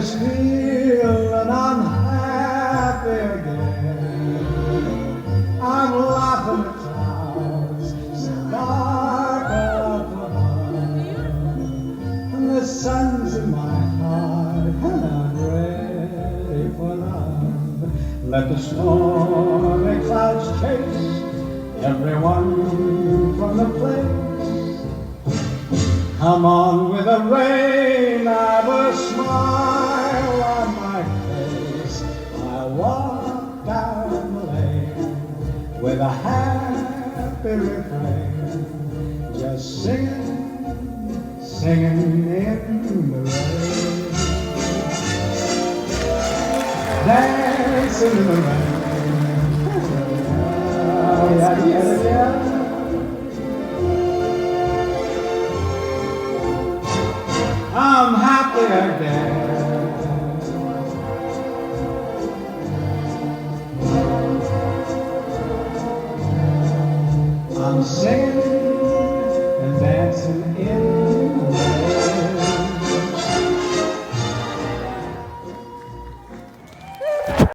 still and I'm happy again. I'm laughing at clouds so dark up above, and the sun's in my heart and I'm ready for love. Let the stormy clouds chase everyone from the place. Come on with the rain, I've a smile on my face. I walk down the lane with a happy refrain, just singing, singing in the rain, dancing in the rain. Oh, yeah, yeah, yeah. I'm happy